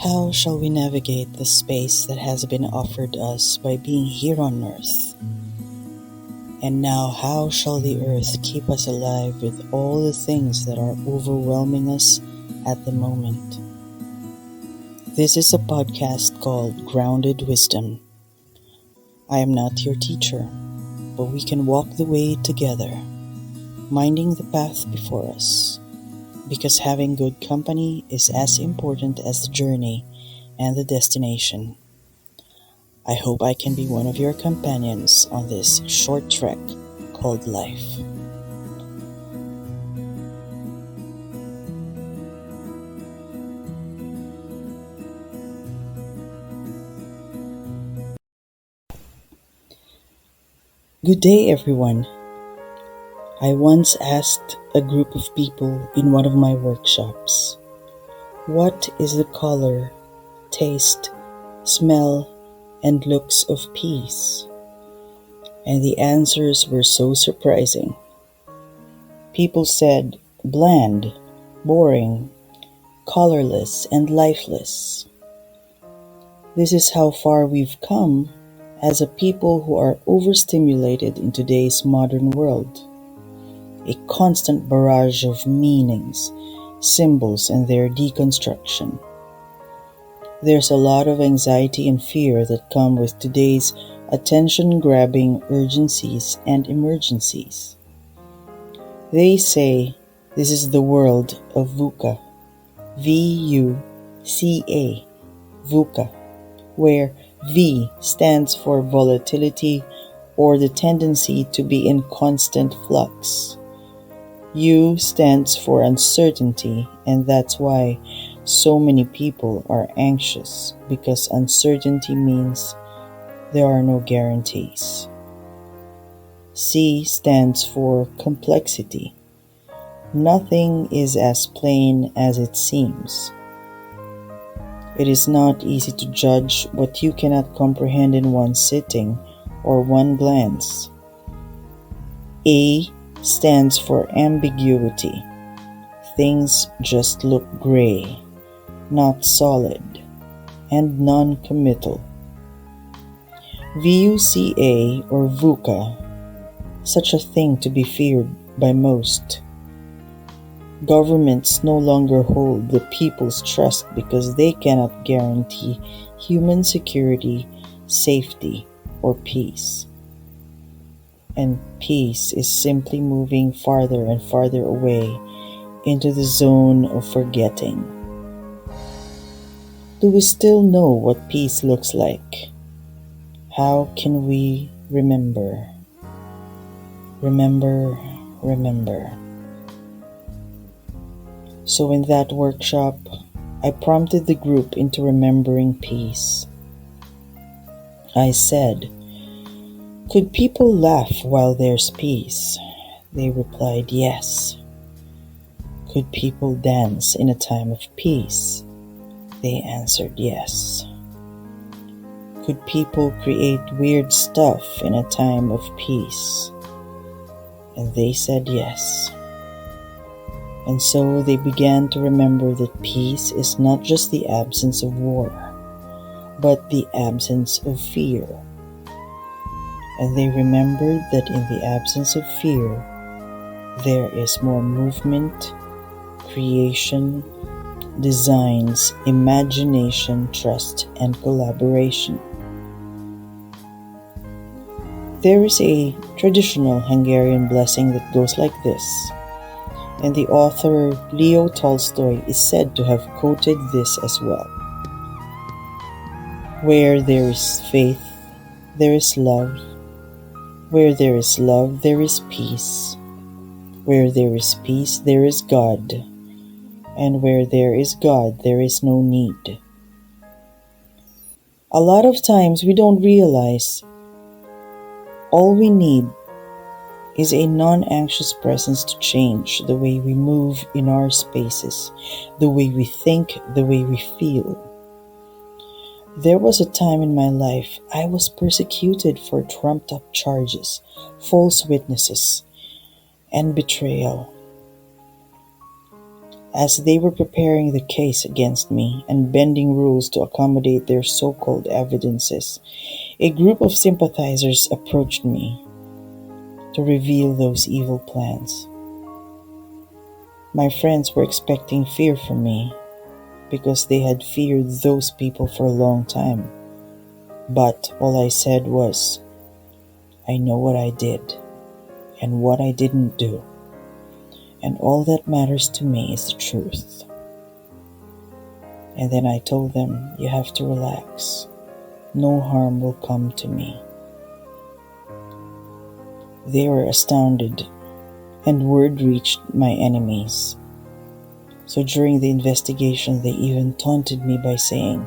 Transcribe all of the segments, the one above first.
How shall we navigate the space that has been offered us by being here on Earth? And now, how shall the Earth keep us alive with all the things that are overwhelming us at the moment? This is a podcast called Grounded Wisdom. I am not your teacher, but we can walk the way together, minding the path before us, because having good company is as important as the journey and the destination. I hope I can be one of your companions on this short trek called life. Good day, everyone. I once asked a group of people in one of my workshops, what is the color, taste, smell, and looks of peace? And the answers were so surprising. People said bland, boring, colorless, and lifeless. This is how far we've come as a people who are overstimulated in today's modern world. A constant barrage of meanings, symbols, and their deconstruction. There's a lot of anxiety and fear that come with today's attention-grabbing urgencies and emergencies. They say this is the world of VUCA, V-U-C-A, VUCA, where V stands for volatility or the tendency to be in constant flux. U stands for uncertainty, and that's why so many people are anxious, because uncertainty means there are no guarantees. C stands for complexity. Nothing is as plain as it seems. It is not easy to judge what you cannot comprehend in one sitting or one glance. A stands for ambiguity. Things just look gray, not solid, and non-committal. VUCA or VUCA, such a thing to be feared by most. Governments no longer hold the people's trust because they cannot guarantee human security, safety, or peace. And peace is simply moving farther and farther away into the zone of forgetting. Do we still know what peace looks like? How can we remember? Remember. So in that workshop, I prompted the group into remembering peace. I said, could people laugh while there's peace? They replied, yes. Could people dance in a time of peace? They answered, yes. Could people create weird stuff in a time of peace? And they said yes. And so they began to remember that peace is not just the absence of war, but the absence of fear. And they remembered that in the absence of fear, there is more movement, creation, designs, imagination, trust, and collaboration. There is a traditional Hungarian blessing that goes like this, and the author Leo Tolstoy is said to have quoted this as well. Where there is faith, there is love. Where there is love, there is peace. Where there is peace, there is God. And where there is God, there is no need. A lot of times we don't realize all we need is a non-anxious presence to change the way we move in our spaces, the way we think, the way we feel. There was a time in my life I was persecuted for trumped-up charges, false witnesses, and betrayal. As they were preparing the case against me and bending rules to accommodate their so called evidences, a group of sympathizers approached me to reveal those evil plans. My friends were expecting fear from me because they had feared those people for a long time. But all I said was, I know what I did and what I didn't do, and all that matters to me is the truth. And then I told them, you have to relax. No harm will come to me. They were astounded, and word reached my enemies. So during the investigation, they even taunted me by saying,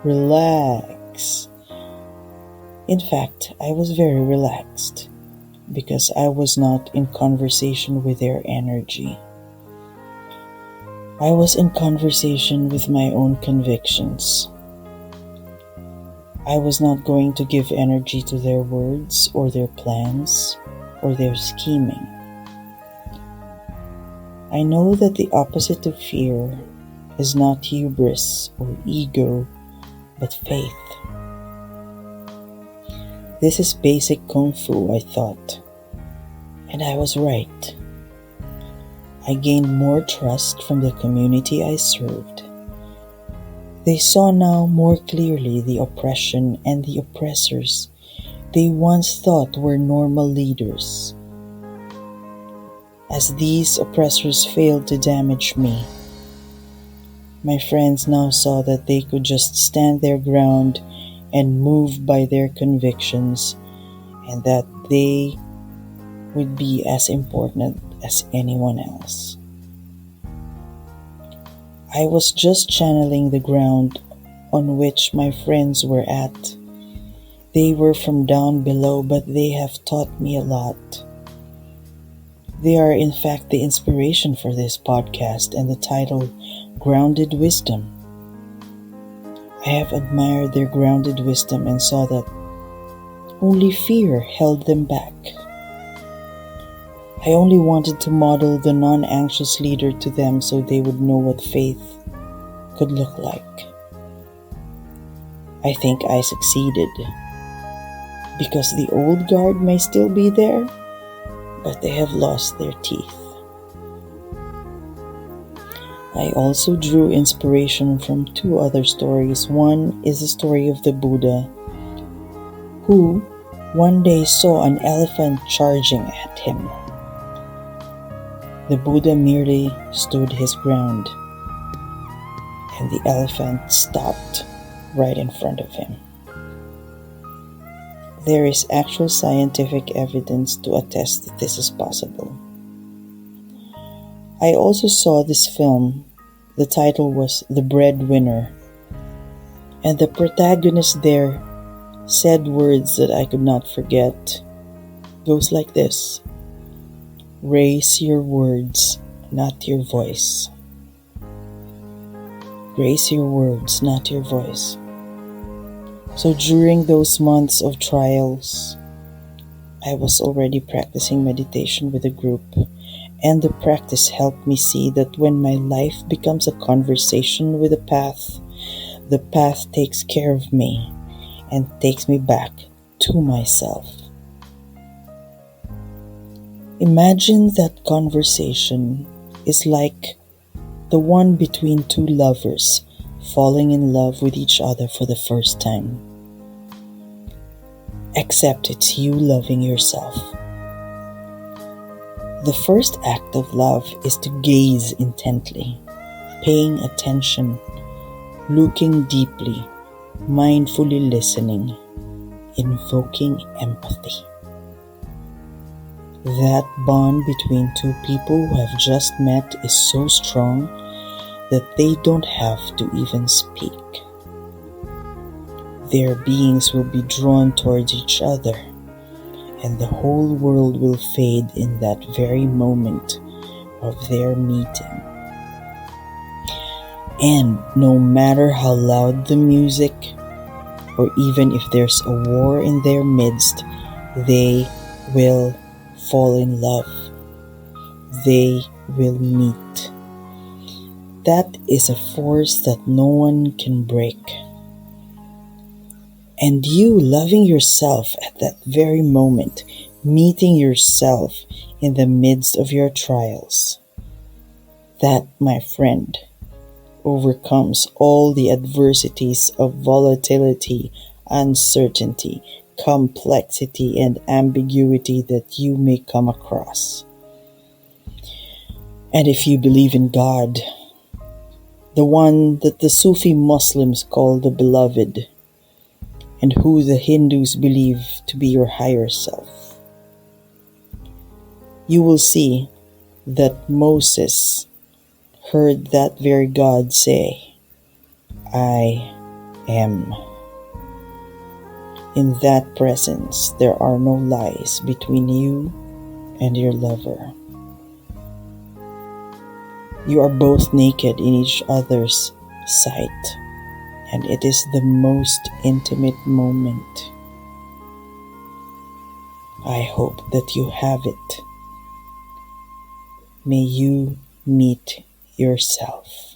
relax. In fact, I was very relaxed because I was not in conversation with their energy. I was in conversation with my own convictions. I was not going to give energy to their words or their plans or their scheming. I know that the opposite of fear is not hubris or ego, but faith. This is basic kung fu, I thought, and I was right. I gained more trust from the community I served. They saw now more clearly the oppression and the oppressors they once thought were normal leaders. As these oppressors failed to damage me, my friends now saw that they could just stand their ground and move by their convictions, and that they would be as important as anyone else. I was just channeling the ground on which my friends were at. They were from down below, but they have taught me a lot. They are in fact the inspiration for this podcast and the title Grounded Wisdom. I have admired their grounded wisdom and saw that only fear held them back. I only wanted to model the non-anxious leader to them so they would know what faith could look like. I think I succeeded, because the old guard may still be there, but they have lost their teeth. I also drew inspiration from two other stories. One is the story of the Buddha, who one day saw an elephant charging at him. The Buddha merely stood his ground, and the elephant stopped right in front of him. There is actual scientific evidence to attest that this is possible. I also saw this film. The title was The Breadwinner, and the protagonist there said words that I could not forget. Goes like this: raise your words, not your voice. Raise your words, not your voice. So during those months of trials, I was already practicing meditation with a group, and the practice helped me see that when my life becomes a conversation with the path takes care of me and takes me back to myself. Imagine that conversation is like the one between two lovers falling in love with each other for the first time. Except it's you loving yourself. The first act of love is to gaze intently, paying attention, looking deeply, mindfully listening, invoking empathy. That bond between two people who have just met is so strong that they don't have to even speak. Their beings will be drawn towards each other, and the whole world will fade in that very moment of their meeting. And no matter how loud the music, or even if there's a war in their midst, they will fall in love. They will meet. That is a force that no one can break. And you loving yourself at that very moment, meeting yourself in the midst of your trials, that, my friend, overcomes all the adversities of volatility, uncertainty, complexity, and ambiguity that you may come across. And if you believe in God, the one that the Sufi Muslims call the Beloved, and who the Hindus believe to be your higher self, you will see that Moses heard that very God say, I am. In that presence, there are no lies between you and your lover. You are both naked in each other's sight, and it is the most intimate moment. I hope that you have it. May you meet yourself.